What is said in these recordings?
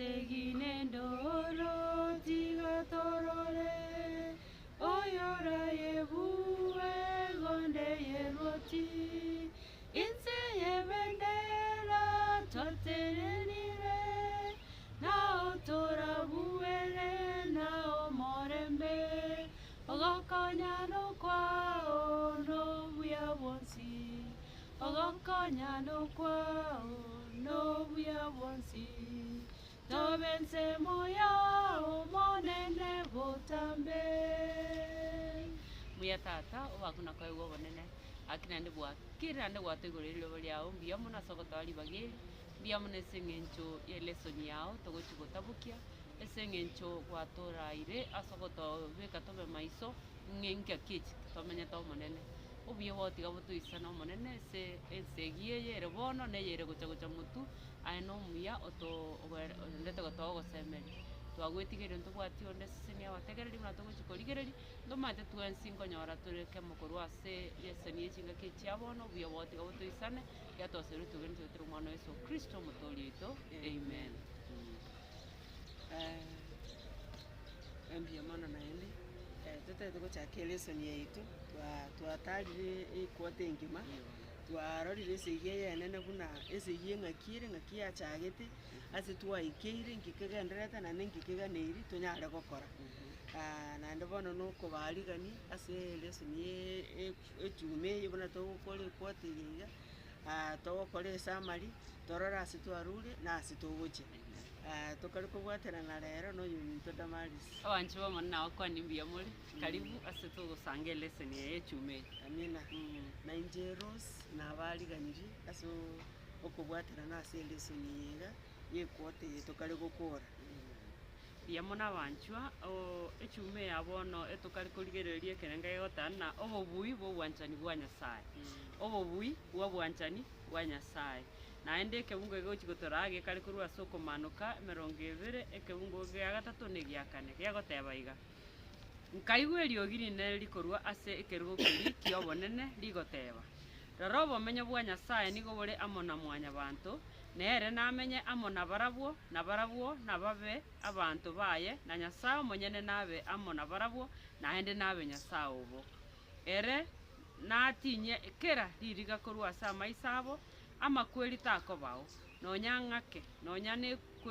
segine ndoro tiga torore oyora yebuwe gonde yeroti inse yebendera toterenive nao torabuere nao morembe ogokonyano kwao no buya bonsi ogokonyano kwao no buya bonsi tobense moya omonene botambe muya tata obakuna kwa ego bonene akina ndi bwa kira ndi bwa tegorero bya mbia muna sokotali bageri mbia muna sengencho ye lesson yao togochikotabukia esengencho gwatoraire asogoto beka tobe maiso ngenka kichi tomenya to monene obuye botiga butuisana monene se ensegie yere bono ne yere gocha mutu aino muya oto ndete gotogo semeri twagwetigere ntubwati onde senia bategereri muna togochikorigereri ndomate twensinko nyora tureke mukuru ase yesenie chinga kichiabono obuye botiga butuisane yatoseru tugente tru mwana Yesu Kristo mutolito amen. Mbia mana naende tete tugochaka lesson yaitu twatarire ikwote ngima twarorire esigie yenene buna esigie ng'aki achagete ase twaikeire ngikegenderete na nengikeganeiri tonyare gokora naende bono nokobarigani ase lesson echume buna togokora ikwote iga togokora esamari torora ase twarure na ase togoche tokari kubwaterana rero no yunto Damaris abanchi bomona okwani mbia muri karibu ase tugusanga lesson echume amina na injeros na bariganiri ase okubwaterana ase lesson yiga yekwote tokari gokora yamona abanchwa echume yabono etokari korigereria kerenga yotana obobui bobwanchani bwa Nyasaye obobui bobwanchani bwa Nyasaye naende kebungo egochigotorage kari kurwa soko manuka 20 ekebungo gya gatatu ne gya kane gya goteba iga nkaigwe riogiri ne likorwa ase ekerugo kiri kiobonene ligoteba rorobo menye bwa Nyasaye nigo bore amona mwanya bantu nere namenye amona barabwo na babe abantu baye na Nyasaye monyene nabe amona barabwo naende nabe Nyasaye obo ere natinye kera ririga korwa asa maisabo amakweli tako bao nonya ng'ake nonya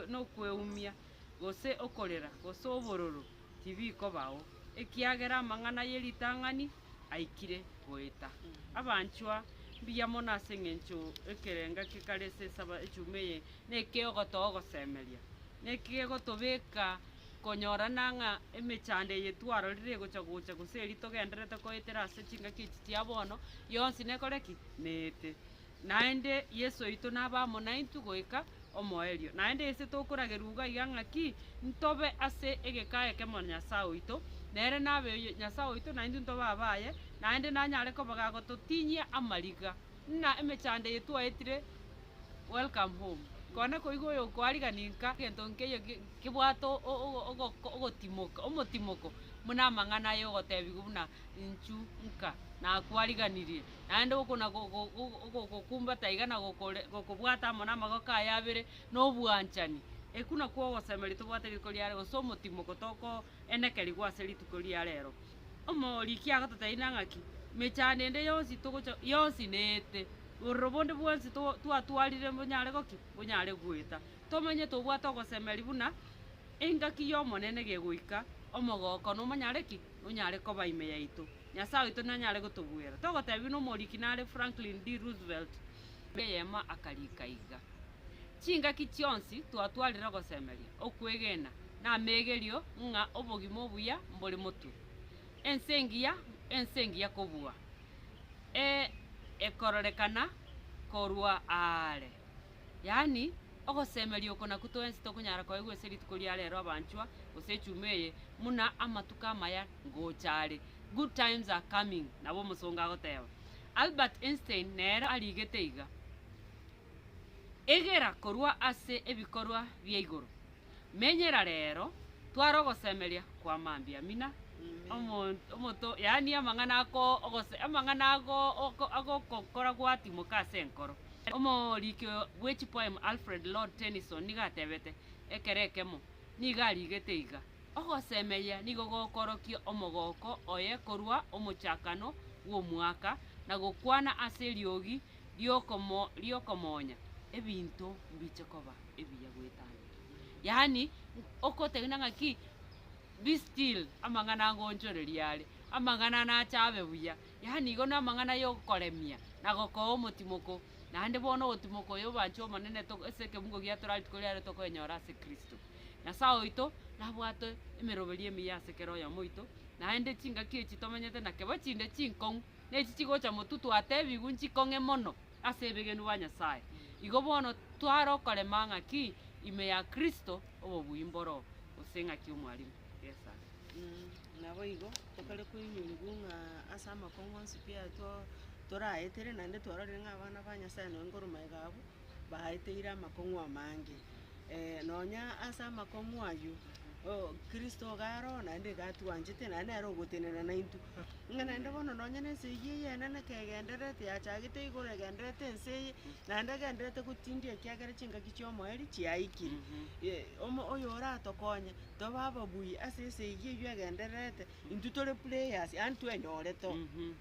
no kweumia gose okorera gose obororo tibiko bao ekiagera amang'ana yeritang'ani aikire goeta abanchwa mbia mona sengencho ekerenga kikarese saba echumeye nekeogotogo semeria nekegotobeka konyora nanga emechande yetwaro rire gocha guseri togenderete koetera ase chinga kichitia bono yonsi nekoreki nete naende Yesu itu nabamo naintu goika omoerio naende ese tokurageruga igang'aki ntobe ase egekae kemo Nyasaye itu nere nabe Nyasaye itu naintu ntoba abaye naende nanyare kobaga gototinyia amariga na emechande yetu aetire welcome home kona koigo yo kwariganinka gento nkeyo kibwato ogotimoka omotimoko muna mang'ana yo gotebigu buna inchu nka na kwariganirie naende okona gokumba taigana gokobwata mona magoka yabere no bwanchani ekuna kwa gosemeri tobwate gikoriare gosomo timoko toko enekeri gwaseri tukoriare rero omoriki agatotaina ng'aki mechane nde yonsi togocha yonsi nete urobonde bwansi twatwarire bunyare goki bunyare gwita tomenye tobwata gosemeri buna engaki yo monene gegoika omogoko no manyareki unyare koba ime yaitu Nyasaye itu nanyare gotobwera togotebi no moriki nare Franklin D Roosevelt yema akalikaiga chinga kichionsi twatwarira gosemeria okwegena na megerio nga obogimo buya mbole motu ensengia kobua ekororekana korwa are yani ogosemeria okona kutoensi tokunyara kwa egwe seri tukoria rero abanchwa osechumeye muna amatuka maya ngochare good times are coming nabo musonga goteba Albert Einstein nera arigeteiga egera korwa ase ebikorwa bya iguru menyera rero twaro gosemeria kwa mambia mina omoto yani amang'ana ako ogose amang'ana ago kokora gwati mukase enkoro omorikyo which poem Alfred Lord Tennyson nigatebete ekere ekemo niga arigete iga ogosemeria nigo gokorokia omogoko oye korwa omochakano gw'omwaka na gokwana ase eriogi riokomonya ebinto mbiche koba ebiya goetana yaani okotegena ng'aki be still amang'ana ngonchoreria are amang'ana nachabe buya yaani igo na amang'ana yokoremia na gokoa omotimoko naende bono ogotimoko oyo obanche omonene ase ekebungo giatorari koriare tokoenyora ase kristo nyasaye oito nabwate emeroberi emiya ase kero oyomo oito naende chingaki echi tomanyete nakebo chinde chinkong'u na echi chigocha motu twatebiwu nchikong'e mono ase ebegenu ba nyasaye igo bono twara okorema ng'aki ime ya kristo obobui mboro gose ng'aki omwarimu yesa nabo igo tokare koinyoriwu ng'a ase amakong'u onsi pia toraetere naende twarorire ng'a abana ba nyasaye nonye ngoromai gabu baeteire amakong'u amange nonya ase amakong'u aywo kristo garo naende gatwanchete naende nere ogotenena naintwe ng'a naende bono nonya na ense eywo eyenene kegenderete yachagete igoro egenderete ense eye naende egenderete gotindia ekiagera chingaki chia omoeri chiaikire oyo oratokonya toba ababui ase ense eywo egenderete intwe tore players yaani twenyorete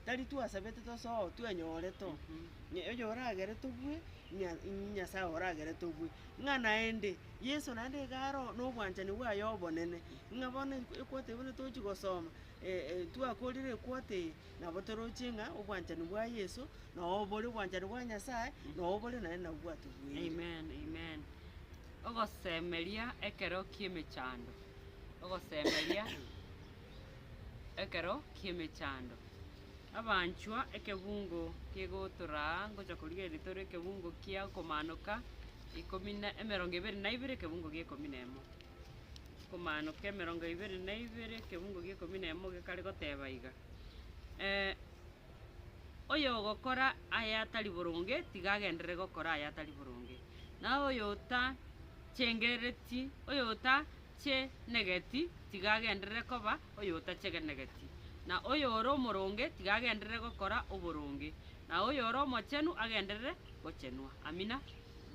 tari twasabete tosoo twenyorete oyo oragere tobue nyasaye oragere tobue ng'a naende yeso naende igaro na obwanchani bwaye obonene ng'a bono ekwote buna tochi gosoma twakorire ekwote nabo toroche ng'a obwanchani bwa yeso noo bore obwanchani bwa nyasaye noo bore naende nabwo bwatobwire amen ogosemeria ekero kiemechando ogosemeria ekero kiemechando abanchwa ekebungo kegotora ngocha korigereria tore ekebungo kia komanuka 22 ekebungo gia 11 komanuka 22 ekebungo gia 11 gekare goteba iga oyo ogokora aya atari boronge tiga agenderere gokora aya atari boronge na oyo ota chengereti oyo ota chenegeti tiga agenderere koba oyo ota chegenegeti na oyo ore omoronge tiga agenderere gokora oboronge na oyo ore omochenu agenderere gochenwa amina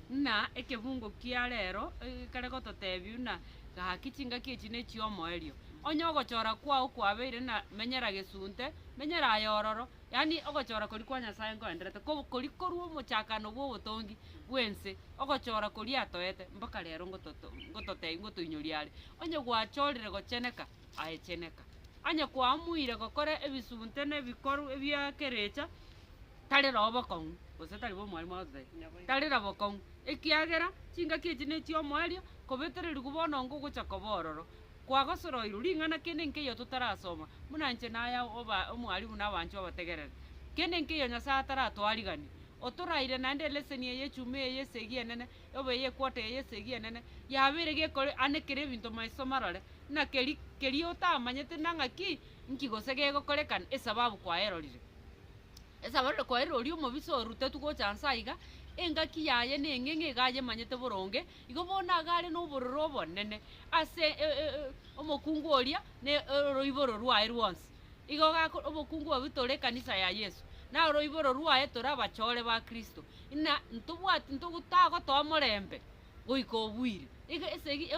na ekebungo kia rero kare gototebiu na gaki chingaki echi na echio omoerio onye ogochora kwao kwabeire na menyera gesunte menyera ayororo yaani ogochora kori kwa nyasaye ngoenderete kori korwa omochakano bwa obotongi bwense ogochora kori atoete mpaka rero ngotoinyoriare onye gwachorire gocheneka aecheneka anye kwamuire gokore ebisunte na ebikoru ebiakerecha tarera obokong'u gose tari bomwarimu agotete tarera bokong'u ekiagera chingaki echi na echio omoerio kobetereriwa bono ngogocha koba ororo kwagosoroirwe ring'ana kende nkeiyo totarasoma buna inche naya omwarimu na abanche obategerere kende nkeiyo nyasaye ataratwarigani otoraire naende leseni eye echumi eye esegi enene obe eye ekwota eye esegi enene yabeire gekore anekere ebinto maiso marore na keri otamanyete nang'aki nki gose gegokorekana esababu kwaerorire esababu kwaerora oria omobisa orutetu gocha nsa iga engaki yaye na eng'eng'e iga manyete boronge igo bono agare na obororo obonene ase omokungu oria na oroiboro rwaye rwonsi igo obokungu obwo tore ekanisa ya yesu na oroiboro rwaye tore abachore ba kristo na ntobwati ntogotagotoa morembe goika obwire iga esegi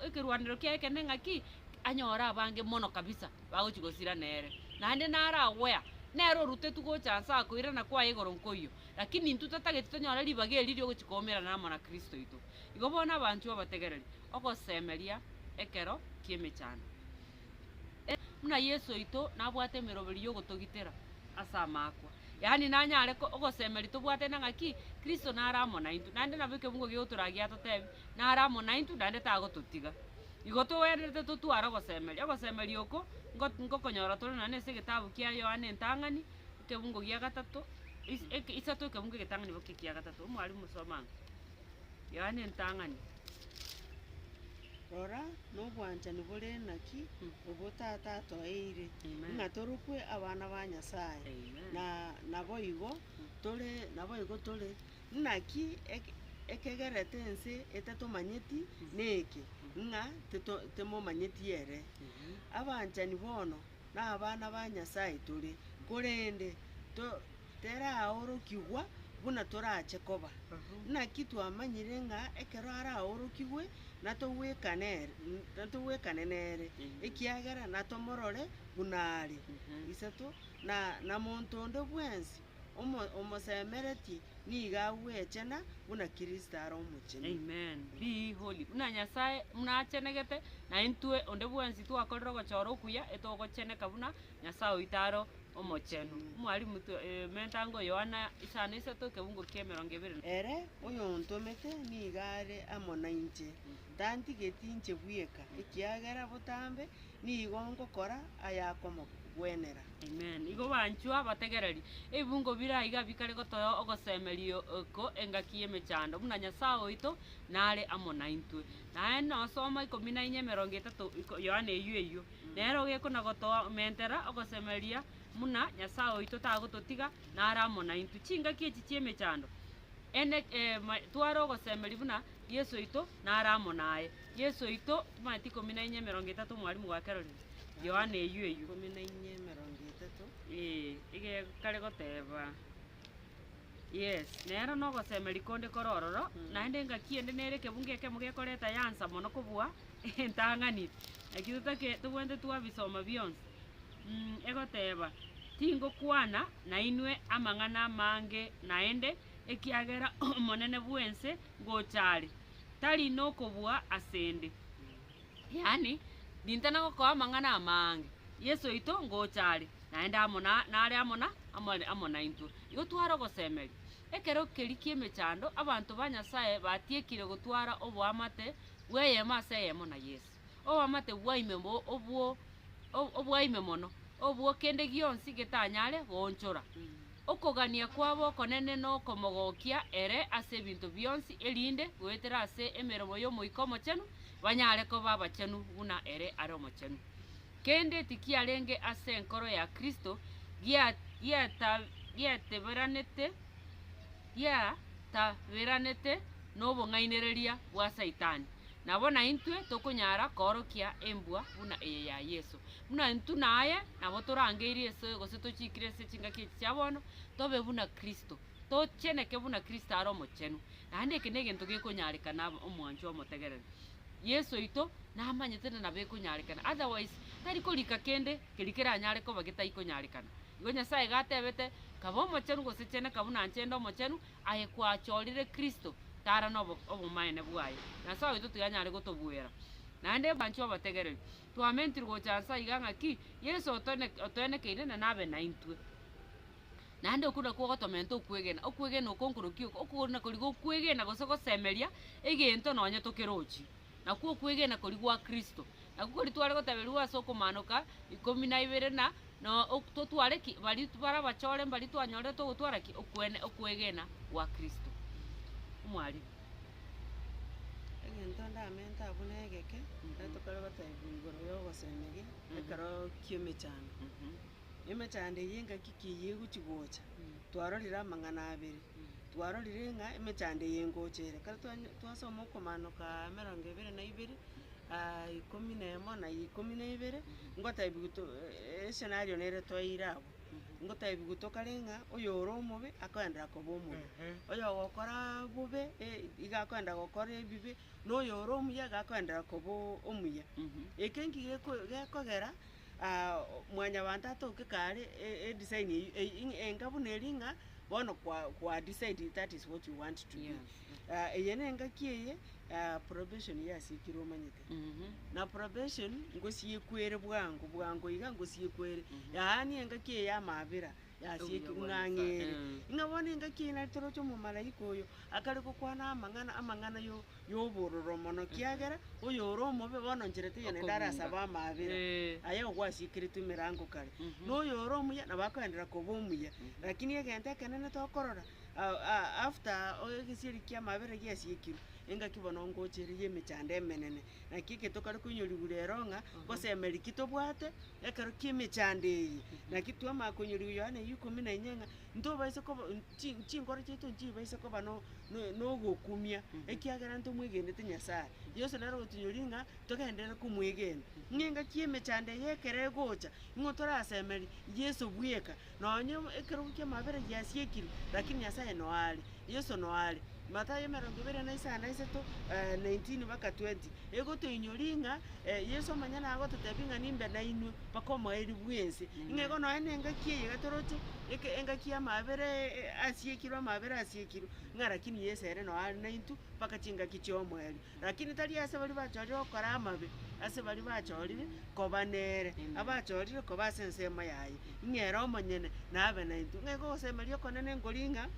ekerwanero kia ekene ng'aki anyora abange mono kabisa bagochi gosira nere naende naragwea nero orutetu gocha nsa akoirana kwaye igoro nkoiyo lakini intwe tatageti tonyora ribaga eri riogochikomera namo na kristo ito igo bono abanchu abategereri ogosemeria ekero kiemechano muna yesu ito nabwate emeroberi yogotogitera ase amakwa yaani nanyare ogosemeri tobwate nang'aki kristo naramo naintwe naende nabo ekebungo giotoragia totebi naramo naintwe naende tagototiga igo towerete totwara ogosemeri oko ngokonyora tore nane ase egetabu kia yohana entang'ani ekebungo gia gatato isato ekebungo egetang'ani boke kia gatato omwarimu musomanga yohana entang'ani rora nobwanchani bore naki obo tata atoeire ng'a torokwe abana ba nyasaye nabo igo tore naki ekegerete ense etatomanyeti neke ng'a temomanyeti ere abanchani bono na abana ba nyasaye tore korende teraorokigwa buna torache koba naki twamanyire ng'a ekero araorokigwe natowekane nere ekiagera natomorore bunari isato na muntu onde bwensi omosemeretie niga wechena buna Kristo ara omocheni. Amen. Be holy. Una Nyasaye munachenegete na intue onde bwensi twakorera gochora okuya etogocheneka buna Nyasaye oitaro omochenu. Mwalimu mentango Yohana isana isato kebungo kemerongo ebere. Ere oyo ntomete nigare amona inche. Tanti getinche bwieka ekiagera botambe nigo ngokora ayakomo bwenera. Amen. Igo banchwa bategereri. Ebungo bira iga bikare gotoyo ogosemerio ko engaki emechando. Buna Nyasaye oito nare amona intwe. Na eno soma 14:3 Yohana eyo. Nero geko na gotoa mentera ogosemeria muna Nyasaye oito tagototiga nare amona intwe. Chinga kichi chiemechando. Ene twaro gosemeri buna Yesu oito nare amonae. Yesu oito mati 14:3 mwalimu wa Carol. Yohana eyo. 14:3 ige kare goteba. Yes, nero no gosemeri konde korororo naende ngakiende nere kebunge ke muge koreta yansa mono kubwa entangani. Ekitutake tubwende twabisoma byonse. Egoteba tingo kwana na inwe amang'ana mange naende ekiagera monene bwense gochari tali no kobwa asende. Yani dintana go kwa mang'ana amange Yesu ito ngochari naenda amona nare amona intu igo twara gosemeri ekero keriki emechando abantu ba Nyasaye batiekire gotwara obwamate weyema aseyemo na Yesu obwamate bwaimemo obwaime mono obwo kende gionsi getanyare gonchora okogania kwabo konene no komogokia ere ase bintu bionsi elinde gwetera ase emeromo yo moikomo chenu banyare ko baba chenu buna ere aromo chenu kende tikiarenge ase enkoro ya Kristo taberanete nobong'ainereria bwa Saitani nabona intwe tokonyara korokia embwa buna eye ya Yesu buna intu naye nabo torangeirie ase gose tochikire ase chingaki chiabono tobe buna Kristo tocheneke buna Kristo aro mochenu naende kene gento gekonyarikana omwancho omotegereri Yesu ito namanyete na bekonyarikana otherwise tari korika kende kerikera nyare ko bagetai konyarikana igo Nyasaye gatebete kabo mochenu gose chene kabuna nchendo mochenu aye kwachorire Kristo tara no obumaene bwaye Nyasaye ito tuyanyare gotobwera naende bancho abategereri twamentirwo gocha iganga ki Yesu otonekeire na nabe na intwe naende okuna kugotomenta okwegena okonkuruki okuna korigo kwegena gose gosemeria egento nonye tokerochi nakuo kwegena korigwa Kristo nakukori tware goteberwa ase okomanuka 12 na no totware ki bali bara bachore bali twanyore togotwara ki okwegena wa Kristo umwali egento ndamenta abunegeke natokore gotebingoro yo gosemeri ekaro kiemechano emechando yenga kikiye guchigocha twarorira amang'ana abere twarorire ng'a emechando yengochere kare twasoma okomanuka 22 11 na 12 ngotabi guto scenario nere twairabo ngotabi guto karenga oyoro omobe akoendera koba omobe oyo gokora bube igakoenda gokora ebibe noyoro omuya gakoendera koba omuya ekengi gekogera mwanya bantu kare design engabuna eringa bono kwa decide that is what you want to do eyene ngakiye probation yasikiro manyete na probation ngosiye kwere bwango iga ngosiye kwere yani ngakiye ya mabira yasiye ngangere ngabone ngakiye na toro cyo mu malayiko yo akari ko kwana amangana yo bororo mono kiagera oyoro mobe bono njerete yene ndara saba mabira ayo gwasikire tumirango kare no yoro muya na bakwendera ko bomuya lakini egente kenene tokorora after ogisiri kia mabere giasikiro enga kibono ngochere yemechande menene na kike tokari kunyori gureronga gosemeri kitobwate ekaro kimechande yi na kitwa makonyori yana 14 nto baise ko chingoro chito baise ko bano no gokumia ekiagera nto mwigendete Nyasaye Yesu naro gotunyoringa togendera kumwigenda ngenga kimechande yekere gocha ngotora asemeri Yesu bwieka nonye ekero kia mabere yasiekiro lakini Nyasaye no ali Yesu no ali Mathayo 26 19 mpaka 20 egotoinyoringa Yesu amanyana agototebinga nimbe na inwe bakomoeri bwense ingego no ene engaki yegatoroche engaki amabere asiekirwa amabere asiekirwa lakini Yesu ere no ari na intu mpaka chingaki chiomweri lakini tari ase bari bachorire okora amabe ase bari bachorire kobanere abachorire koba ase ensemo yaye ing'era omonyene nabe na intu ng'ego gosemeria okonene ngoringa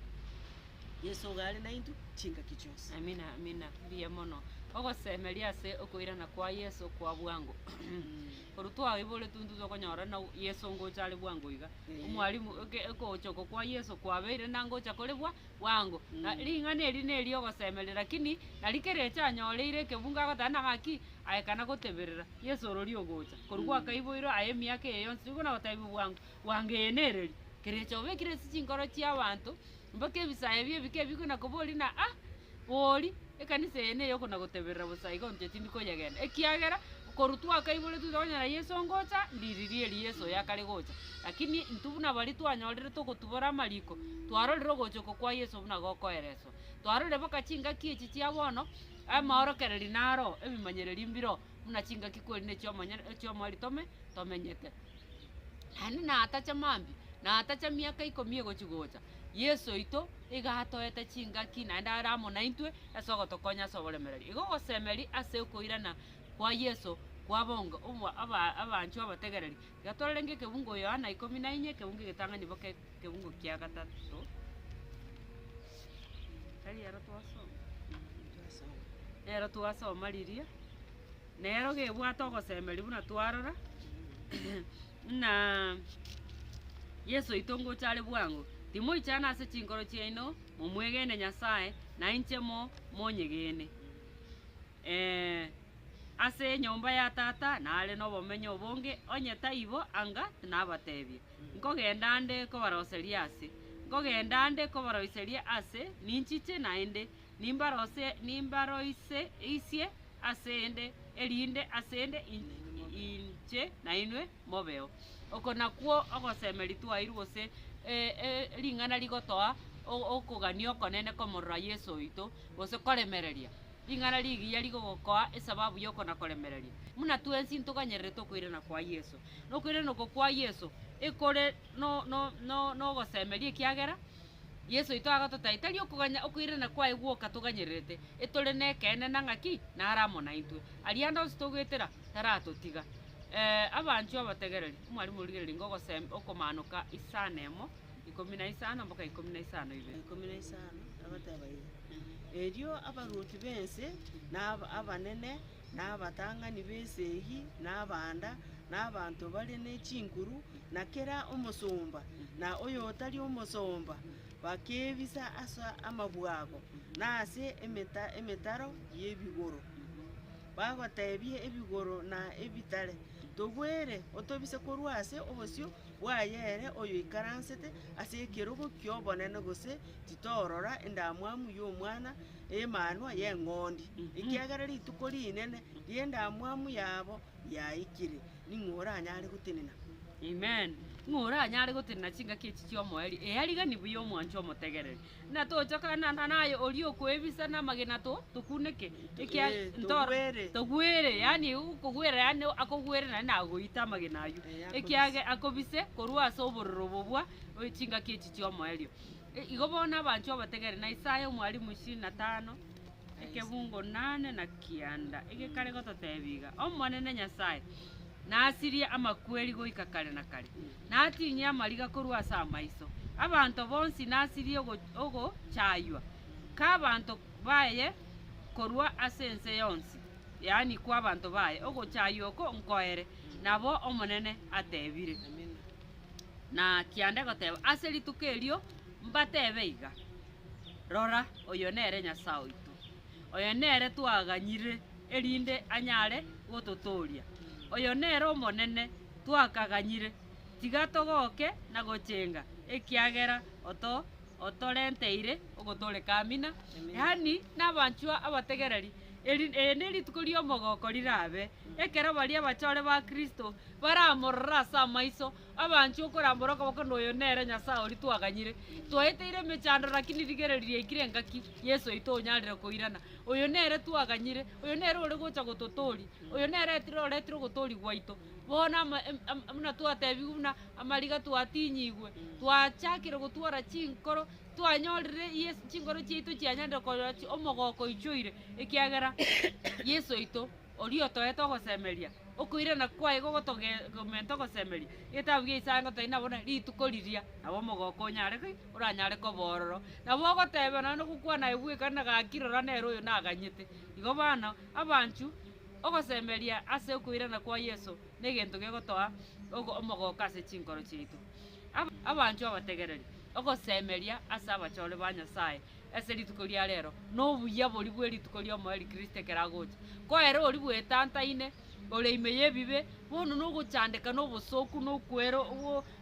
Yesu gari na intu chingaki chionsi. Amina amina bia mono ogosemeria ase okoirana kwa Yesu kwa bwango korutwa ibole tuntu zokonyora na Yesu ngochale bwango iga omwalimu ekochoko kwa Yesu kwabeire nangocha kolebwa bwango ring'ana eri neri ogosemeria lakini nalikere chanyoleire kebunga gotana gaki aekana goteberera Yesu rori ogocha korwa kaiboiro aye miaka yonsi gona gotaibu bwango wangenereri kerecho bekire sichinkoro chia abantu mbake bisaye bie bike bikona koboli na boli ekanisa ene yoko na goteberera busayi gonje tindi ko yagenda ekiagera korutwa kaibole tudonyana Yesu ngocha ndiririe Yesu yakale gocha lakini ntubuna bali twanyorere to gotubora mariko twarorero gochoko kwa Yesu buna gokoereso twarore bakachinga kichi chia bono amaorokereri naro ebimanyereri mbiro muna chinga kikorine chio mwari tomenyete hani na atacha mambi na atacha miaka 10 gochigocha Yesu ito igatoete chingaki na ndaramo na intwe asogo tokonya soboremereri igo gosemeri ase ukoirana kwa Yesu kwa bongo abanchu abategereri gatorenge kebungo Yohana 14 kebungo gitangani boke kebungo kia gatatu kali yaro twasoma riria nero gebwato gosemeri buna twarora na Yesu itongo chale bwango timoi chana ase chinkoro chieno momwegene Nyasaye na inchemo monyegene ase nyomba ya tata nale no bomenyo bonge onye taibo anga nabatebie nkogendande ko baroseria ase nkogendande ko baroseria ase ninchiche naende nimbaroise isie ase ende erinde asende inche na inwe mobeo okona kwo ogosemeri twairu ose ring'ana rigotoa okogania okonene komorora Yesu ito gose koremereria ring'ana rigiya rigogokoa esababu yokona koremereria muna twensi ntuganyerere tokoirana kwa Yesu nokoirana kwa Yesu ekore no gosemeria kiagera Yesu ito agototaitari okoganya okoirana kwa egwoka tuganyerete etore nekene na ng'aki naramo na intwe arianda ositogwetera taratotiga abanchu abategereri mwalimu rigereri ngogosem okomanuka isanemo 15 mpaka 15 ibe 15 abatebaye erio abaruti bense na abanene na abatangani besehi na abanda na abantu bali ne chinguru na kera omusumba na oyo otari omusumba bakebisa asa amabwago na ase emetaro yebigoro bagotebie ebigoro na ebitare togwere otobise korwase obosio bwayere oyo ikaransete ase ekerogo kiobonene gose titorora endamwamu y'omwana emanwa y'eng'ondi ekiagera rituko rinene riendamwamu yabo yaikire ning'ora anyare gutenena amen ng'ora anyare gutenena chinga kichi chiomweri eyarigani buyo mwancho omotegereri na tochoka nayo orio kwebisa na magena tukuneke ekia togwere yani ukogwere yani akogwere na nagoita magena ayu ekiage akobise korwa so obororo bobwa chinga kichi chiomweri igobona abancho abategereri na Isaya omwalimu 25 ekebungo 8 na kianda egekare gototebiga omwanene Nyasaye nasiria amakweri goika kare na kare natinya amariga korwa sa maiso abantu bonsi nasirie ogo chaywa ka abantu baye korwa asense yonsi yani kwa abantu baye ogo chaywa ko nkoere nabo omonene atebire na kiande goteba aseri tukerio mbatebe iga rora oyo nere Nyasaye itu oyo nere twaganyire erinde anyare gototoria oyo nero monene twakaganyire tigatogoke na gochenga ekiagera otorenteire ogotore kamina yani nabanchwa abategereri ne rituko ria omogoko rirabe ekero baria abachore ba Kristo baramorora ase amaiso abanchi okorambora okoboko na oyo nere Nyasaye oria twaganyire twaeteire emechando lakini rigereria ikire engaki Yesu oito onyarire koirana oyo nere twaganyire oyo nere ore gocha gototori oyo nere oretire ogotori gwaito bona muna twatebi buna amariga twatinyigwe twachakire gotwara chinkoro twanyorire Yesu chinkoro chiito chianyandire korora omogoko ichoire ekiagera Yesu oito orio toeta ogosemeria okoirana kwae gomenta ogosemeria getabu gia Isaya ngotaina bona rituko riria nabo omogoko onyare oranyare kobororo nabo ogoteba nano gokwana ebwekana gakirora nere oyo naganyete igo bana abanchu ogosemeria ase okoirana kwa Yesu negento gegotoa omogoko ase chinkoro chiito abanchu abategereri ogosemeria ase abachore ba Nyasaye ase rituko ria rero nobuya bori bwe rituko ria omoeri Kristo keragocha koere ori bwetantaine ore ime yebibe bono nogochandeka nobosoku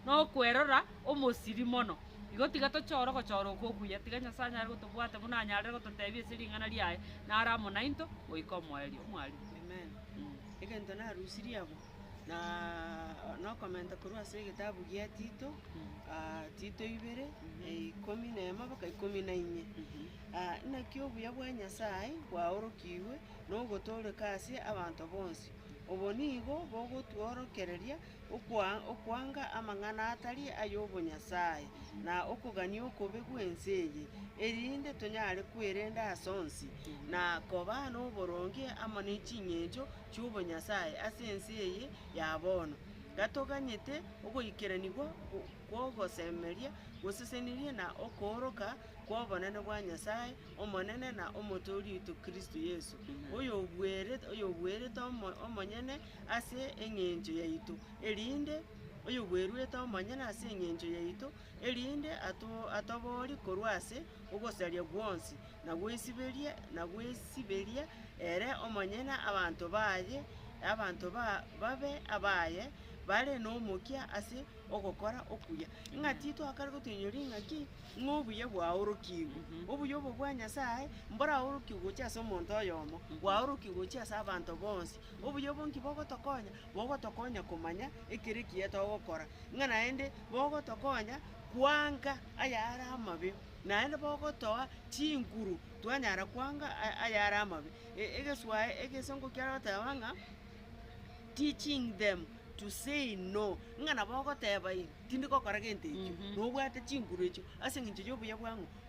nokwerora omosiri mono igo tiga tochora gochora okokuya tiga Nyasaye anyare gotobwate buna anyare gototebia ase ring'ana riaye nare amo nainto goika omoeri omwarimu. Amen. Egento narusirie abo nokomenta korwa ase egetabu gia Tito Tito 2:11 mpaka 14 naki obuya bwa Nyasaye bwaorokiwe nogotoreka ase abanto bonsi obo nigo bogotworokereria okwanga amang'ana atari ay'obonyasaye na okogania okobe gwensi eye erinde tonyare kwerenda ase onsi na koba noboronge amo na eching'encho chi'obonyasaye ase ensi eye ya bono gatoganyete ogoikeranigwa kwogosemeria gosesenirie na okooroka kwa obonene bwa Nyasaye omonene na omotori oito Kristo Yesu oyo obwerete omonyene ase eng'encho yaito erinde oyo bwerwete omonyene ase eng'encho yaito erinde atobori korwa ase ogosaria gwonsi na gwesiberia ere omonyene abanto babe abaye bare nomokia ase ogokora okuya ng'ati twakare gotenyori ng'aki ng'obuya bwaorokiwe obuya obo bwa Nyasaye mbora aorokiwe gocha ase omonto oyomo bwaorokiwe gocha ase abanto bonsi obuya bonki bogotokonya komanya ekere ekiya togokora ng'a naende bogotokonya kwanga ayare amabe naende bogotoa chinguru twanyara kwanga ayare amabe egeswae egesongo kiaroteba ng'a teaching them to say no ng'ana bogoteba tindi gokora gento ekio nobwate chinguru echio ase eng'encho ya obuya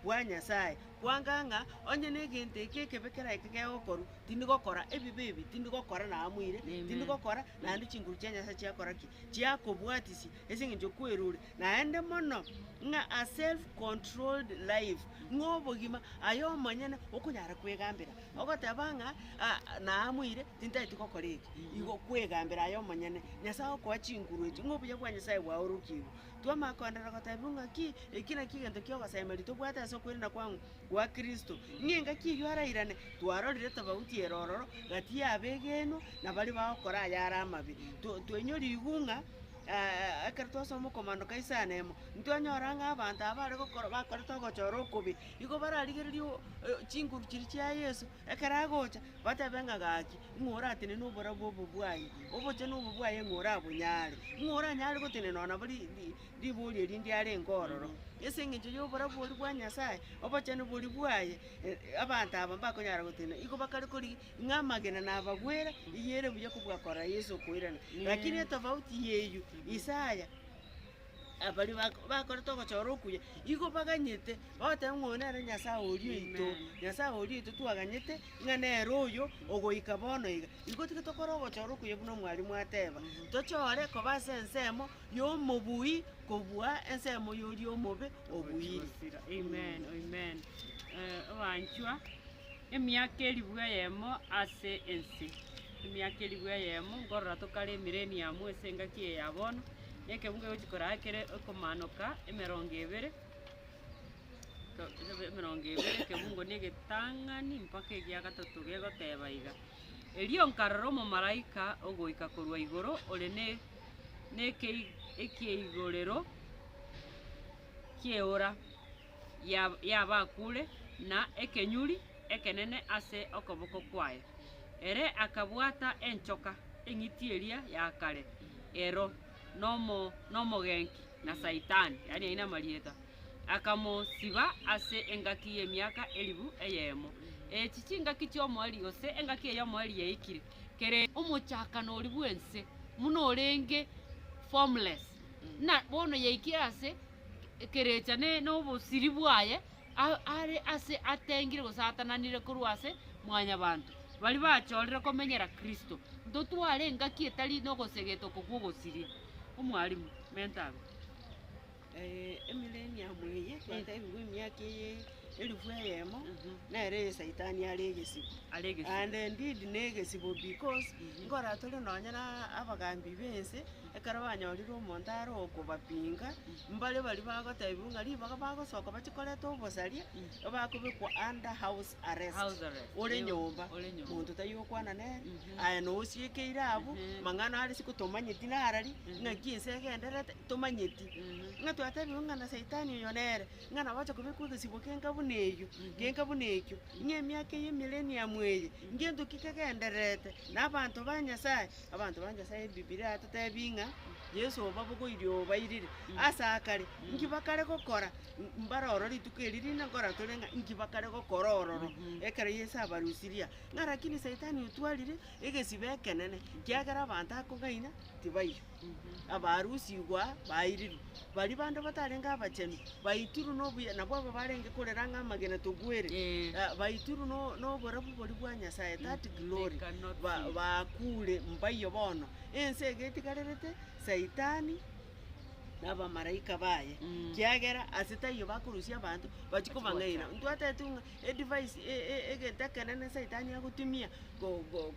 bwa Nyasaye kwanga ng'a onye na egento eki ekebe kera eke gegokorwa tindi gokora ebibe ebi tindi gokora naamwire tindi gokora naende chinguru chia Nyasaye chiakora ki chiakobwatisi ase eng'encho kwerure naende mono ng'a a self controlled life ng'obogima ayo omonyene okonyara kwegambera ogoteba ng'a naamwire tintaeti gokora eki igo kwegambera ayo omonyene Nyasaye okoa chinguru echio ng'obuya bwa Nyasaye bwaorokiwe twamakondera goteba ng'aki eki naki egento kia ogosemeria tobwate ase okoirana kwa Kristo ng'enga ki eywo arairane twarorire tofauti erororo gati abegeno na bari bagokora ayare amabe twenyorigu ng'a ekero twasoma okomando ka Isaya nemo ntwanyora ng'a abanto abare bakorete ogochora okobe igo bararigereria chinguru chiri chia Yesu ekero agocha batebe ng'a gaki ng'ora atene noborabu obo bwaye oboche nobo bwaye ng'ora abonyare ng'ora anyare gotenena ona bari ribori erinde are engororo ase eng'encho ya oborabu ori bwa Nyasaye oboche nobori bwaye abanto aba mbakonyara gotena igo bakare kori ng'a amagena nabagwera iyere buya kobwakora Yesu okoirana lakini etofauti yeyu Isaya abari bakorete ogochora okuya igo baganyete bagoteba ng'onere Nyasaye orio ito twaganyete ng'a nere oyo ogoika bono iga igo tiga tokora ogochora okuya buna omwarimu ateba tochore koba ase ensemo ya omobui kobua ensemo ya oria omobe obuiri. Amen. Owanchwa emiaka eribwa eyemo ase ensi emiaka eribwa eyemo ngorora tokare emirenium ase engaki eya bono ekebunga gochikora ekere okomanoka 20 ekebungo na egetang'ani mpaka egia gatatu gegoteba iga erio nkarora omomalaika ogoika korwa igoro ore na ekeigorero kieora yabakure na ekenyuri ekenene ase okoboko kwaye. Ere akabwata enchoka eng'itieria ya kare. Ero nomogenki na saitani, yani aina marieta. Akamosiba ase engaki emiaka 1000 chichi engaki chiomweri gose engaki eyomweri yaikire kere omochakano ori bwense muno orenge formless na bono yaikire ase kerecha n'obosiri bwaye are ase atengire gose atananire korwa ase mwanya bantu bari bachorire komenyera Kristo ndotware engaki etari nogosegeto kokugosiria omwarimu mentabe emillennium eye twatebirwe emyaka 1000 nere saitani aregesibo and indeed negesibo because nkora turi nonya na abagambi bense ekara banyorire omonto are okobapinga mbare bari bagotebirwe ng'ari bagosoka bachikoreta obosaria bakobekwa under house arrest ore nyomba muntu tayokwana nere aya nosiikeire abo mang'ana ari sikutomanyeti narari ng'aki ense egenderete tomanyeti ng'a twatebirwe ng'ana saitani oyo nere ng'ana bacha kobekwa egesibo kenkabuna eyo ng'emyaka y'emillennium eye ng'ento kikegenderete n'abanto ba Nyasaye Bibilia atotebia ng'a Yesu obabogoire obairire asa akare ngibakare gokora mbaroro rituko eriri nkora tore ngibakare gokora ororo ekere Yesu abarusiria ng'a lakini saitani utwarire egesibo ekenene kiagera abantu akong'aina tibaiyo abarusigwa bairiru bari bande batarenga abachemi baituru nobuya nabo abo barenge korera ng'amagena togwere baituru noborabu bori bwa Nyasaye that glory bakure mbayo bono ense egetigarerete saitani n'abamaraika baye kiagera asitayo bakurusia abantu bachikobang'aina ntwatetunga device egetekenene saitani agutumia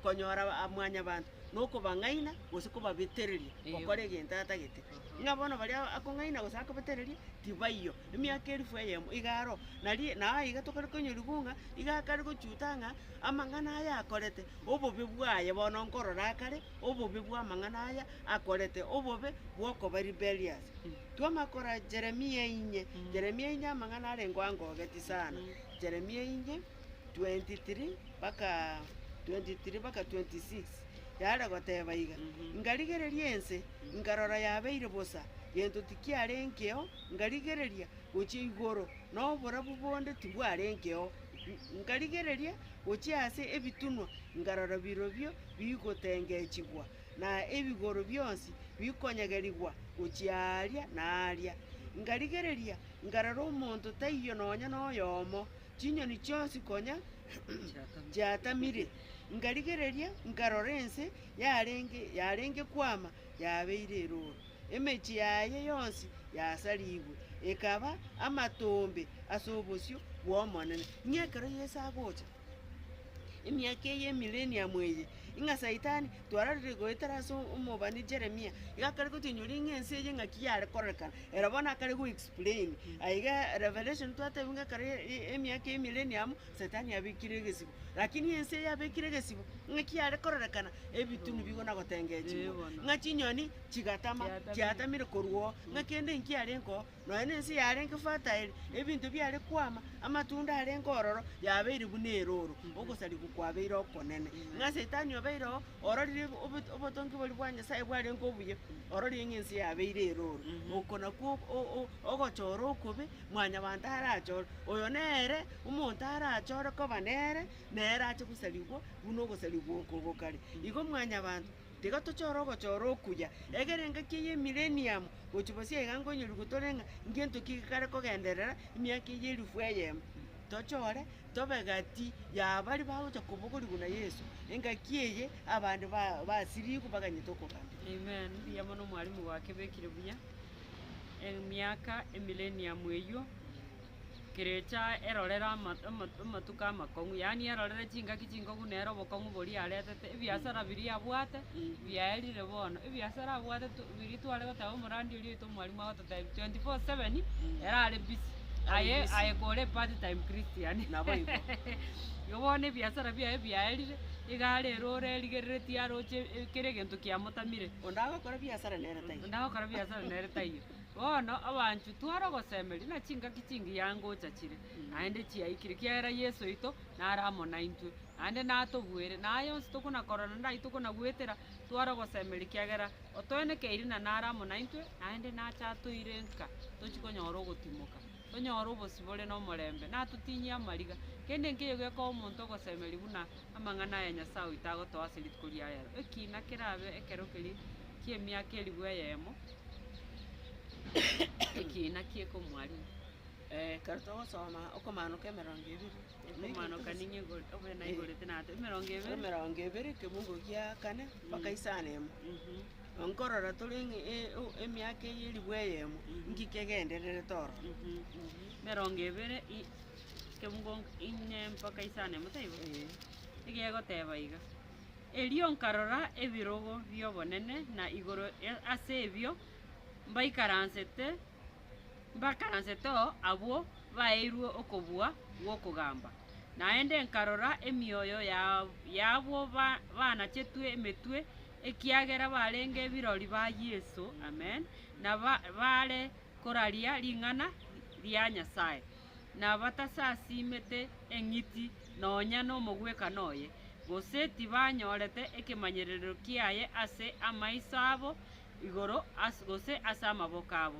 konyora mwanya abantu nokobang'aina gose kobabetereria gokora egento atagete ng'a bono bari akong'aina gose akobetereria tibaiyo emyaka 1000 igaro naye iga tokore konyorigwa ng'a iga akare gochuta ng'a amang'ana aya akorete obobe bwaye bono nkorora akare obobe bwa amang'ana aya akorete obobe bwokoba rebellious twamakora Jeremia 4 amang'ana arengo angogeti sana Jeremia 4 mpaka 26 yara goteba iga ngarigereria ense ngarora yabeire bosa gento tikiarenkeo ngarigereria gochi igoro no borabu bonde tibwarenkeo ngarigereria gochi ase ebitunwa ngarora birobio bigotengechigwa na ebigoro byonsi bikonyegerigwa gochi aria na aria ngarigereria ngarora omonto taiyo nonya noyomo chinyoni chionsi konya jatamire ngarigereria ngarora ense yarenge kwama yabeire eroro emechi yaye yonsi yasarigwe ekaba amatombe asobosio bwomonene ng'ekero Yesu agocha emyaka y'emillennium eye ing'a saitani twararire goetera ase omobani Jeremia igakare gotinyori ng'ense eye ng'aki yare korekana era bono akare go explain aiga Revelation twatebi ng'akare emyaka y'emillennium saitani abekire egesibo lakini ense eye abekire egesibo ng'aki yare korekana ebitunu bigona gotengechibwa ng'a chinyoni chigatama chiatamire korwa ng'a kende nki yarenko nonya ense yarenge fertile ebinto biare kwama amatunda arenge ororo yabeire buna eroro ogosari gukwabeire okonene ng'a saitani obeire ororire obotongi bori bwa Nyasaye bwarenge obuye ororire ng'ense yabeire eroro okona ku ogochora okobe mwanya bantu arachora oyo nere omonto arachore koba nere ache gusarigwa buna ogosarigwa okogokare igo mwanya bantu tiga tochora ogochora okuya egere engaki y'emillennium gochibosia iga nkonyoriwa torenga ngento kigakare kogenderera emyaka 1000 tochore tobe gati yabari bagocha kobogorigwa na Yesu engaki eye abande basirigwa baganyete okogamba amen ya mono mwarimu wake bekire buya emyaka emillennium eyo kerecha erorera amatuka amakong'u yani erorere chingaki chinkogu nero obokong'u bori aretete ebiasara biri abwate biaerire bono ebiasara abwate biri tware goteba omorandi oria oito omwarimu agototebia 24/7 erare busy aye kore part time Christian nabo igo igo bono ebiasara biaye biaerire iga rero orerigereretie aroche kere egento kiamotamire ondagokora biasara nere taiyo ndagokora biasara nere taiyo bono abanchu twarogosemberi na chingaki chingi yangocha chire naende chiaikire kiagera Yesu ito naramo na intwe naende natobwere nayo nsi tokonakorana ndai tokonagwetera twarogosemberi kiagera otoenekeiri na naramo na intwe naende nachatoire nka tochikonyora ogotimoka tonyora obosibore na omorembe natutinyia amariga kende nkiyo geka omonto ogosemberi buna amang'ana ya Nyasaye oito agotoase rituko ria rero ekina kerabe ekero keri kia emiaka elifu eyemo ekina kiekomwarimu kare togosoma okomanuka 200 okomanuka ninye obe naigorete nato 200 200 kebungo gia kane mpaka isana emo onkorora turi emiaka elifu eyemo nkikegenderere toro 200 kebungo inye mpaka isana emo taibo egegoteba iga erio nkarora ebirogo biobonene na igoro ase ebio mbakaransete abwo baeirwe okobua gwokogamba naende nkarora emioyo yabwo banachetwe emetwe ekiagera barenge ebirori ba Yesu amen na bare koraria ring'ana ria Nyasaye na batasasimete eng'iti nonya nomogweka noye gose tibanyorete ekemanyerero kiaye ase amaiso abo igoro gose ase amaboko abo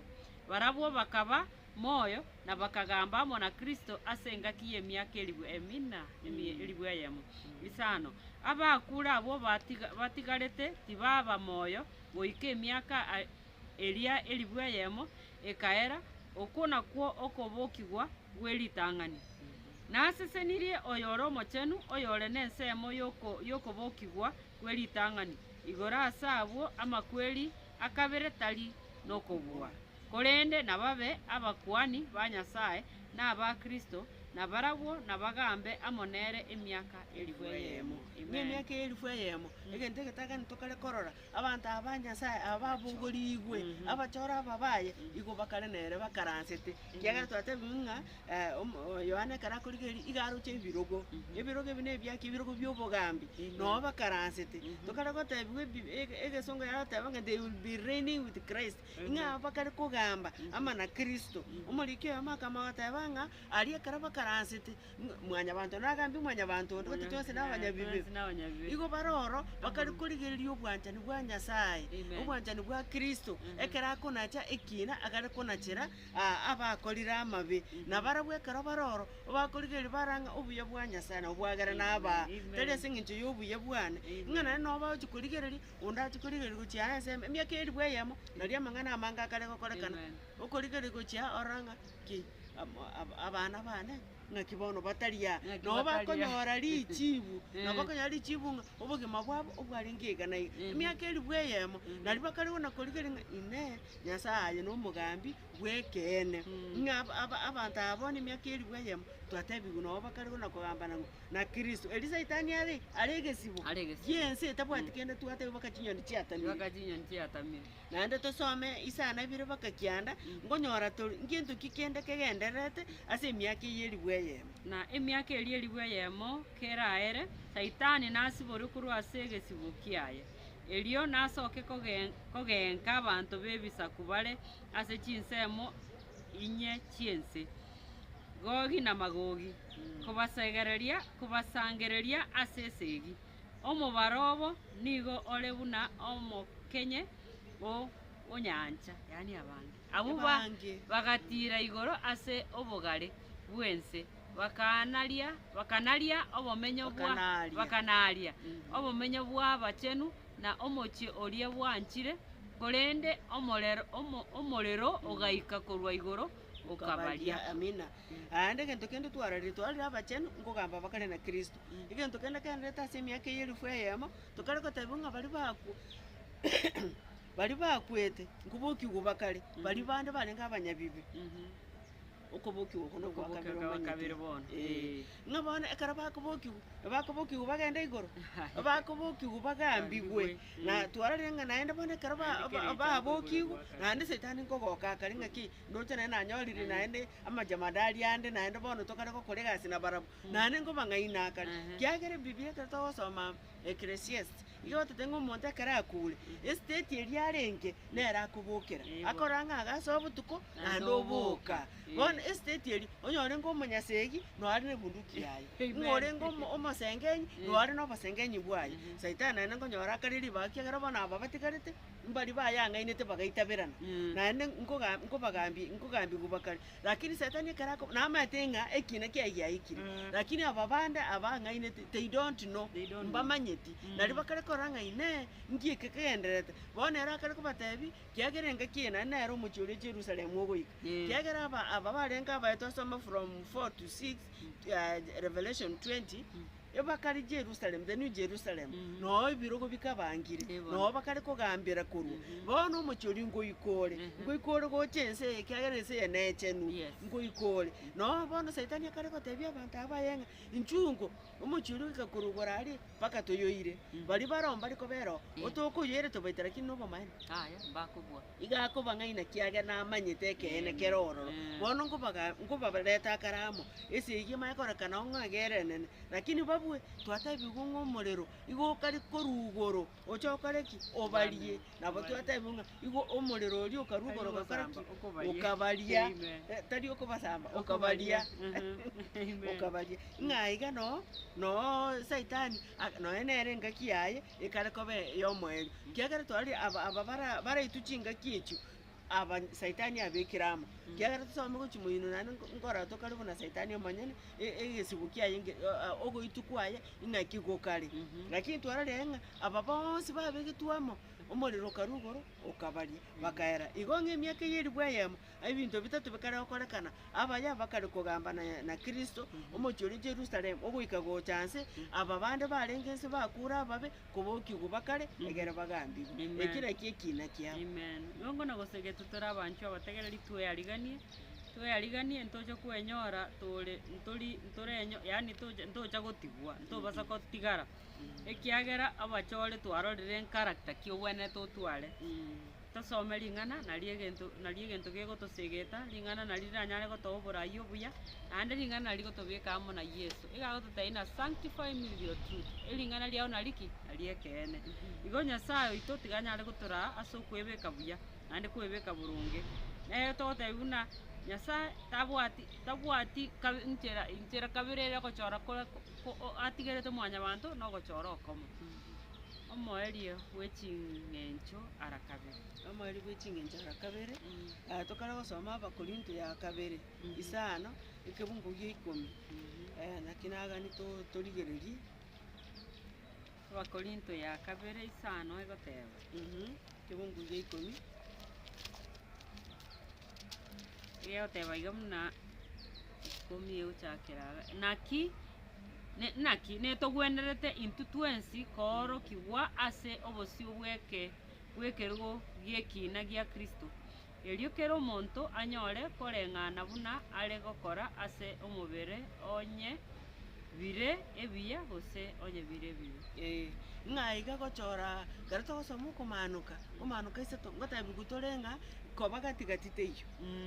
barabwo bakaba moyo na bakagamba amo na Kristo ase engaki y'emiaka elifu eyemo isano abakura abo batigarete tibaba moyo goika emiaka eria elifu eyemo ekaera okona kwo okobokigwa gweritang'ani nasesenirie oyore omochenu oyore nensemo yokobokigwa gweritang'ani igoro ase abwo amakweri akabere tari nokobua korende nababe abakuani ba Nyasaye na aba Kristo na barabwo nabagambe amonere emiaka elifu eyemo emiaka elifu eyemo egente getakani tokare korora abantu aba Nyasaye ababugorigwe abachora ababaye igo bakare nere bakaransete kiagera twatebinga Yohana karakorigeri igaruche ebirogo ebine ebiaki ebirogo byobogambi no bakaransete tokare gotebwe egesongo yaratebanga they will be reigning with Christ inga bakare kugamba ama na Kristo omorikyo amakama gatebanga ari karabakaransete mwanya bantu nagambi mwanya bantu ndote cyose n'abanyabibi igo baroro bakari kurigererio obwanjani bwa Nyasaye obwanjani bwa Kristo ekera konacha ekina agare konachera abakorira amabe na barabwe kara baroro bakorigeri baranga obuye bwa Nyasaye na bwagara naba tele singincho yobuye bwane ngana no ba chikurigereri unda chikurigeri guchya ese emiaka eri bweyemo nari amangana amanga kare korekana okorigeri guchya oranga ki abana bane ngakibono bataria no bakonyora richibu no bakonyora richibu obugima bwabo obwaringiga na emiaka eri bweyemo nari bakari na korigeri ine Nyasaye no mugambi bwekene abantu abone emiaka eri bweyemo twatebigu no bakari na kugambana na Kristo elisa itani ari aregesibo yense tabwatikende twate bakachinyoni chiatami nande tosome isana bire bakakianda ngonyora to ngintu kikende kegenderete ase emiaka eri bweyemo na emiaka eri bweyemo keraere saitani nasibore kurwa ase egesibo kiaye elio nasoke kogenka abantu bebisaku bare ase chinsemo inye chiense gogi na magogi kubasangereria ase esegi omobarobo nigo ole buna omokenye onyanja yani abange abo bagatira igoro ase obogare bwense bakanaria obomenyo bwa bakanaria obomenyo bwa bachenu na omochi orie bwanchire korende omorero ogaika korwa igoro ukabalia amina ande gento kende twarari abachenu ngogamba bakare na Kristo igento kende leta semi yake elifu eyemo tokare kotabunga bari bakwete nguboki gubakare bari bande barenga abanyabibi okoboki ukono kwa kabiro bono ngabana ekara bakoboki bagenda igoro bakoboki bagambigwe na twararenga naende bone karaba baboki naende setani ngogoka karinga ki ndoche na nyorire naende amajamadari ande naende bono tokare kokorega sina barabu naende ngo bangaina kare kiagere biblia katosoma Ecclesiastes igo totenga omonto ekero akure estate eria arenge nere akobokera Igo. akora ng'a agasa obotuko naende oboka bono estate eri onyore ngo omonyasegi noare na ebunduki yaye Amen. ng'ore ngo omosengenyi noare na obosengenyi bwaye saitani naende nkonyora akare ribaki egere bono aba batigarete mbari bayang'ainete bagaitaberana naende nkogambiwa bakare lakini saitani ekero namaete ng'a ekina kiaye giaikire lakini aba bande abang'ainete they don't know They don't know. mbamanyeti nari bakare kora ng'aine ngieke kegenderete bono ero akare kobatebi kiagerenga kiena nere omochi oria Jerusalemu ogoika kiagera aba barenga abaete osoma from 4 to 6 Revelation 20 ebakari Jerusalem the new Jerusalem no ebirogo bikabangire no bakari kogambira korwa bono omochi oria ngoikore gocha ense ekiagera ense enechenu ngoikore no bono saitani akare gotebia abantu abayenga inchungo omochi oria ikakorogora ari paka toyoire bari baromba ariko bero otokoyoire tobaita lakini nobo maene aya mbakobwa igakoba ng'aina kiage namanyete ekeene kerororo bono nkobabareta akaramo esegi maekorekana ong'agerenene lakini babwe twatabiwa ng'omorero igo okari korugoro ochokoreki obarie nabo twatabiwa ng'a igo omorero oria okarugoro gakoreki okabaria tari okobasamba okabaria okabaria ng'aiga no saitani noene ere engaki yaye ekare kobe yomoeri kiagere twari aba baraitu chingaki echo aba saitani abekiramo kiagere tusome gochi moino nane nkora tokari bona saitani omanyene egesibu kiaye ogoitu kwaye ing'aki gokare lakini twararenga aba bonsi babegitwamo omorero karugoro okabaria bakaera igo ng'emiaka yeri bwayemo ebinto bitatu bikare okorekana abaya bakare kogamba na Kristo omochi oria Jerusalem ogoika gochanse aba bande barenge ense bakura ababe kobokiwa bakare egere bagambiwa ekira kiekina kiao amen ngongo na gosege tutora abanchu abategereri tweyariganie ntoche kwenyora ntorenyo yani ntocha gotigwa ntobasa kotigara ekiagera abachore twarorire character kiobwene totware tosome ring'ana nari egento gegotosegeta ring'ana nari riranyare gotobora obuya naende ring'ana nari gotobeka amo na Yesu igagototaina sanctify me with your truth ering'ana riao nariki nari ekeene igo Nyasaye oito tiganyare gotora ase okwebeka buya naende kwebeka burunge togotebi buna Nyasaye tabwati nchera kabere ere gochora atigerete mwanyabanto no gochora okomo omoerio bweching'encho arakabere omoeri bweching'encho arakabere tokara gosoma Abakorinto ya kabere isano ekebungo gia 10 nakinagani torigererie Abakorinto ya kabere isano egoteba ekebungo gia 10 egoteba iga muna 10 euchakeraga naki netogwenerete intu twensi koorokigwa ase obosio bwekergo giekina gia Kristo erio kero omonto anyore koreng'ana buna are gokora ase omobere onye bire ebiya gose onye bire ebibi ng'aiga gochora kare togosoma okomanuka ase ngotabi gutorenga koba gatigati teiyo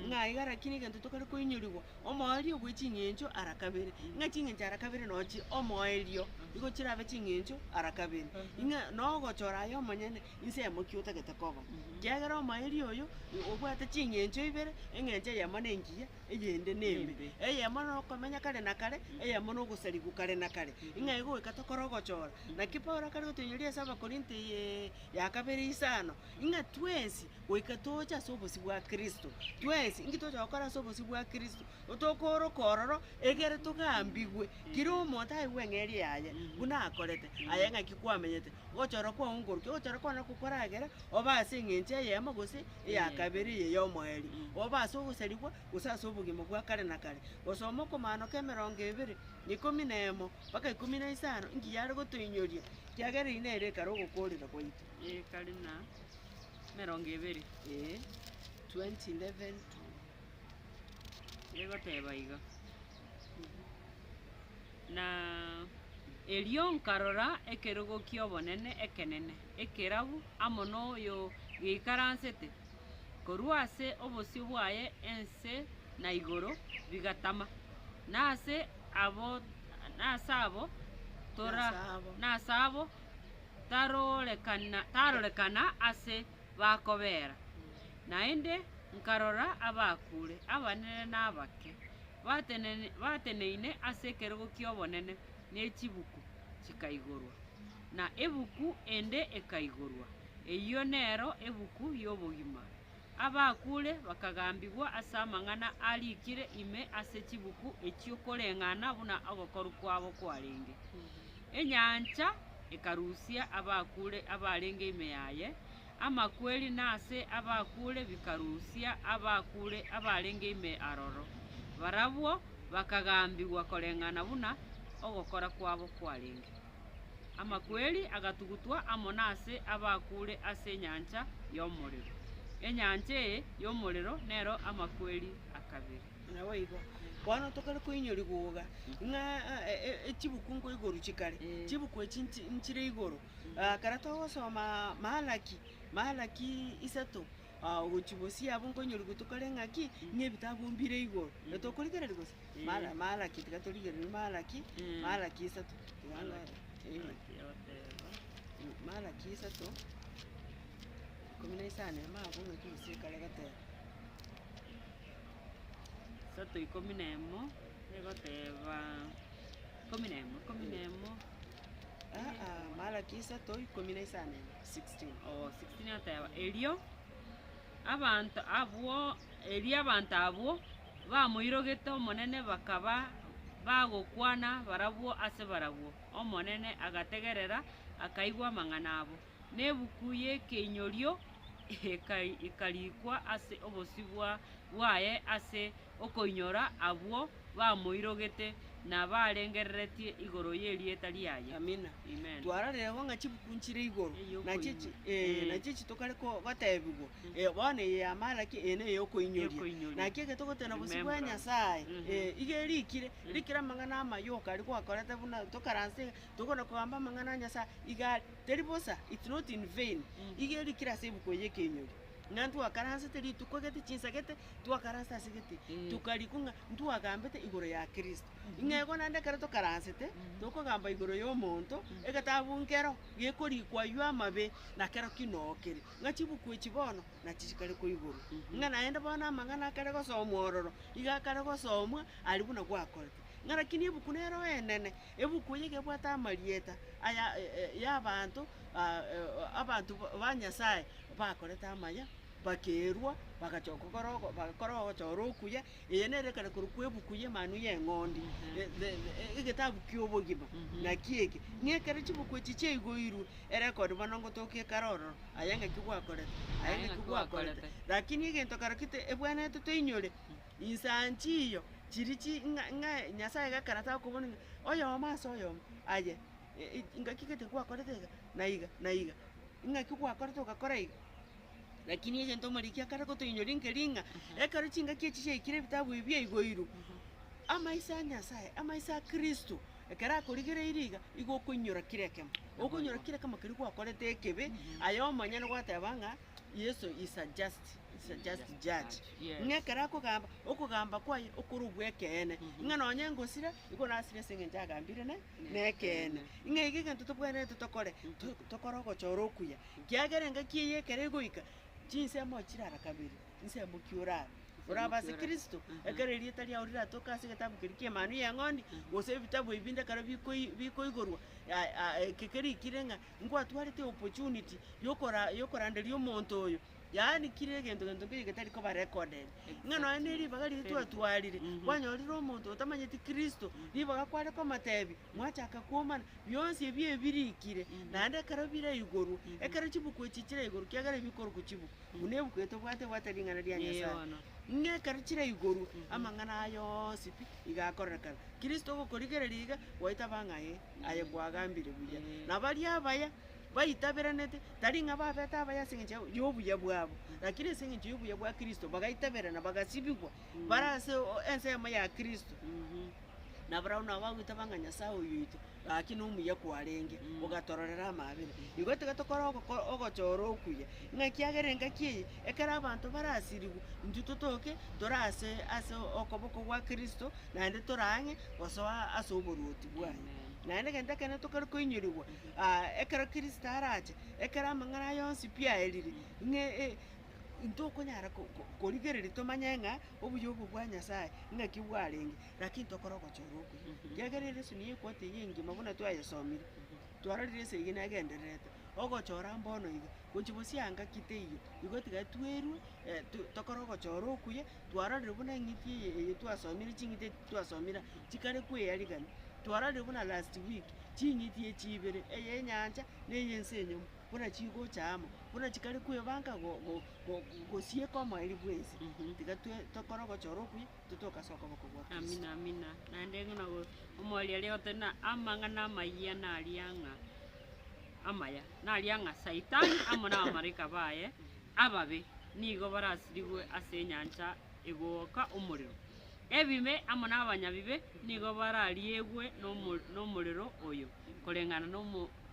ng'aiga lakini egento tokare koinyoriwa omoerio bwe ching'encho arakabere ng'a ching'encho arakabere nochi omoerio igo chirabe ching'encho arakabere ing'a nogochora aye omonyene inse emoki otagete koba kiagera omoerio oyo obwate ching'encho ibere eng'encho eyemo na engiya eyende nembe eyemo nokomenya kare na kare eyemo nogosarigu kare na kare ing'aiga goika tokora ogochora naki Paulo akare gotenyoria ase Abakorinto ya kabere isano ing'a twensi goika tocha ase obosi bwa Kristo twensi ingi tocha gokora ase obosi bwa Kristo otokoroka ororo egere togambigwe kire omonto aigwa eng'eri yaye buna akorete aye ng'aki kwamenyete gochora kwaungorukia gochora kwana kokoragera oba ase eng'encho eyemo gose eya kabere eye ya omoeri oba ase ogosarigwa gose ase obogima bwa kare na kare gosoma okomaanoka 20 11 mpaka 15 ingi yare gotoinyoria kiagera inere ekare ogokorera kwaito kare na 20 2011 egoteba iga na erio nkarora ekerogo kia obonene ekenene ekerabu amo noyo geikaransete korwa ase obosio bwaye ense na igoro bigatama nase abo tora nase abo tarorekana ase bakobera naende nkarora abakure abanene na abake bateneine ase ekerego kia obonene na echibuku chikaigorwa na ebuku ende ekaigorwa eyio nero ebuku y'obogima abakure bakagambigwa ase amang'ana arikire ime ase chibuku echiokoreng'ana buna ogokoru kwabo kwarenge enyancha ekarusia abakure abarenge ime yaye amakweri nase abakure bikarusia abakure abarenge ime aroro barabwo bakagambigwa koreng'ana buna ogokora kwabo kwarenge amakweri agatugutwa amonase abakure ase enyancha y'omorero enyancha y'omorero nero amakweri akabiri nawe igo bono tokare koinyori guga ng'a echibuku nkoigoru chikare chibuku echi nchire igoro kara togosoma mahalaki isato ogochibosia abo nkonyori gotokare ng'aki ng'ebitabu mbire igoro etokorigereri gose mahalaki tigatorigereri mahalaki isato mahalaki isato 14 mabunga kibusikare gatera sato 11 egoteba 11 Malaki isato 15 16 ateba erio abantu abwo bamoirogete omonene bakaba bagokwana barabwo ase barabwo omonene agategerera akaigwa amang'ana abo nebuku y'ekeinyorio ikarikwa ase obosibwa bwaye ase okoinyora abwo bamoirogete na barengereretie igoro y'erieta riaye amina amen twararebo ng'a chibuku nchire igoro na chichi tokareko batebigwo bono ya malaki ene yokoinyoria na kiege togotena bosibwa nyasaye igerikire rikira amang'ana amayoka ari gwakorete buna tokaranse tokona kugamba amang'ana nyasaye iga teribosa it's not in vain igerikira ase ebuku y'ekeinyoria ng'antu akaranse ritukogete chinsagete twakaranse asigete tukarikunga ntwagambete igoro ya Kristo ing'ego nande kare tokaransete tokogamba igoro y'omonto egatabu nkero gekorikwa ywa amabe na kero kinokere ng'achibuku echibono na chichikare ko igoro ng'a naende bono amang'ana akare gosomwa ororo iga akare gosomwa ari buna gwakorete ng'arakini ebuku nero enene ebuku yegebwata amarieta aya y'abantu abantu ba Nyasaye bakorete amaya bakerwa bagakora ogochora okuya eye nerekana korwa ebuku y'emanu y'eng'ondi egetabu ki'obogima na kieke ng'ekere chibuku echi chiaigoirwe erekodi bono ngotoka ekarororo aya ng'aki gwakwarete lakini egento karo kite ebwanete toinyore insanchi iyo chiri ng'a Nyasaye gakarata okobona oyomo ase oyomo aye ng'aki gete gwakwarete na iga ng'aki gwakorete ogakora iga lakini egento marikia kare gotoinyori nkeringa ekaro chingaki echi chiaikire ebitabu ebi aigoirwe amaisa Nyasaye amaisa Kristo ekera akorigereire iga igokoinyora kire ekemo okonyora kire ekemo keri gwakorete ekebe ayo omonyene gwateba ng'a Yesu is a just judge ng'ekera okogamba kwaye okora obwekene ng'a nonye ngosire igo nasire ase eng'encho agambire nekene ng'a iga egento tobwenete tokore ogochora okuya kiagera engaki eye ekere egoika chinsemo chirara kabiri nsemo kiorara oraba ase Kristo ekere erieta riao riratoka ase egetabu keri kia emanu y'eng'ondi gose ebitabu ebinde kare bikoigorwa kekerikire ng'a ngwatwarete opportunity yokoranderia omonto oyo yaani kire egento kiri getari koba recorded ng'a noe na eribaga ritwatwarire kwanyorire omonto otamanyeti Kristo ribaga kwareka amatebi mwachaka kuomana bionsi ebi ebirikire naende ekero bire igoro ekero chibuku echi chire igoro kiagera bikorwa chibuku buna ebuku etobwate ring'ana ria Nyasaye ng'ekero chire igoro amang'ana ayonsi pi igakorekana Kristo ogokorigereria iga gwaita bang'ae aye gwagambire buya na baria abaya baitaberanete tari ng'a babeta abaya ase eng'encho y'obuya bwabo lakini ase eng'encho y'obuya bwa Kristo bagaitaberana bagasibigwa bara ase ensemo ya Kristo na barao nabo bagwita bang'a Nyasaye oyo oito lakini omuya kwarenge ogatororera amabere igo tiga tokora ogochora okuya ng'a kiagera engaki eye ekero abanto barasirigwa intwe totoke tora ase okoboko gwa Kristo naende torang'e gosoa ase oboruoti bwaye naende gento kene tokare koinyoriwa ekero Kristo arache ekero amang'ana yonsi pi aerire ng'e intokonyara korigereria tomanye ng'a obuya obo bwa Nyasaye ng'aki bwarenge lakini tokora ogochora okuya kiagera Yesu niye ekwate engima buna twayesomire twarorire ase eye nagendererete ogochora mbono iga gochi bosianga kite iyo igo tiga twerwe tokora ogochora okuya twarorire buna eng'iti eye twasomire ching'iti twasomire chikare kweyarigania twarorire buna last week ching'iti echibere eye enyancha na eye ense enyomo buna chigocha amo buna chikare kwebanga gosieka omoeri bwensi tiga tokora ogochora okuya totokasoka oboko bwa Kristo. Amina amina naende ng'una omoeri aria otena amang'ana amaya nariang'a amaya nariang'a saitani amo na abamarika baye ababe nigo barasirigwe ase enyancha egoka omorero ebime amo na abanyabibe nigo barariegwe nomorero oyo koreng'ana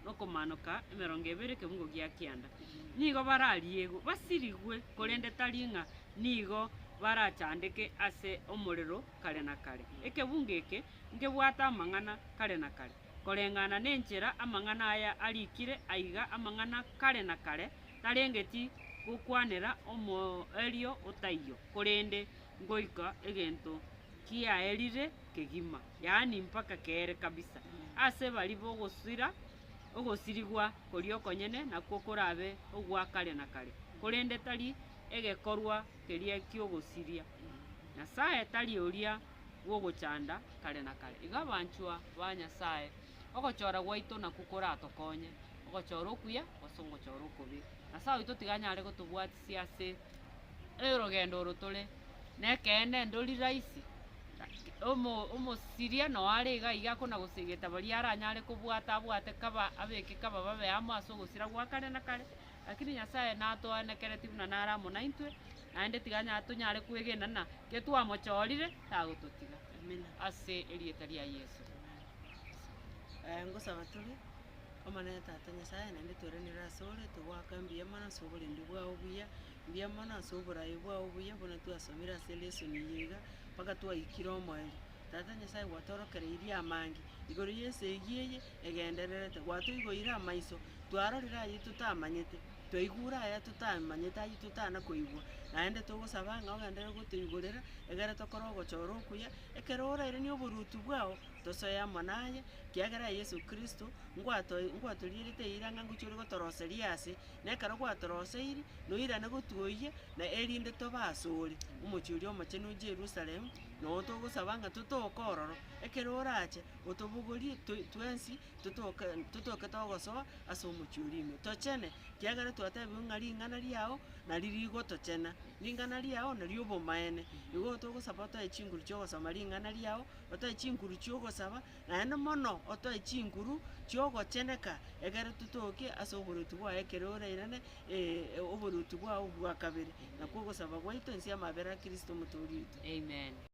nokomanuka 2 kemungo gia kianda nigo barariegwe basirigwe korende tari ng'a nigo barachandeke ase omorero kare na kare ekebungo eke nkebwata amang'ana kare na kare koreng'ana na enchera amang'ana aya arikire aiga amang'ana kare na kare tarengeti gokwanera omoerio otaiyo korende ngoika egento kiaerire kegima yaani mpaka kere kabisa ase bari ogosirigwa koria okonyene nakwo korabe ogwa kare na kare korende tari egekorwa keria kiogosiria Nyasaye tari oria gwogochanda kare na kare iga abanchwa ba Nyasaye ogochora gwaito nakwo koratokonye ogochora okuya gose ogochora okobe Nyasaye oito tiganyare gotobwatisia ase erogendo oro tore nekende ndori rahisi omosiria noare iga kona gosegeta baria aranyare kobwata abwate kaba abeke kaba babe amo ase ogosira gwa kare na kare lakini Nyasaye natoanekereti buna nara amo naintwe naende tiganyare tonyare kwegenana getwamochorire tagototiga ase erieta ria Yesu. Ngosaba tore omonene tata Nyasaye naende twarenera ase ore togwaka mbuya ase oborende bwao buya mbuya mono ase oborai bwao buya buna twasomire ase lesson iga mpaka twaikire omoeri tata Nyasaye gwatorokereirie amangi igoro yese egieye egendererete gwatoigoire amaiso twarorire aye tutamanyete twaigure aya tutamanyete aye tutana koigwa naende togosaba ng'a ogendere gotoigorera egere tokora ogochora okuya ekero orairania oboruti bwao tosoe amo naye kiagera Yesu Kristo ngwatorierete eiranga ngochire gotoroseria ase nekero gwatoroseiri noirane gotwoiye na erinde tobasore omochi oria omochene o Jerusalem no togosaba ng'a totoka ororo ekero orache otobogorie twensi totoke togosoa ase omochi oria ime tochene kiagera twatebiwe ng'a ring'ana riao nari rigotochena ring'ana riao nari obomaene igo togosaba otoe chinguru chiogosoma ring'ana riao otoe chinguru chiogosaba naende mono otoe chinguru chiogocheneka egere totoke ase oboruti bwao ekero orairane oboruti bwao bwa kabere nakwo ogosaba gwaito nsi amabera Kristo omotori oito. Amen.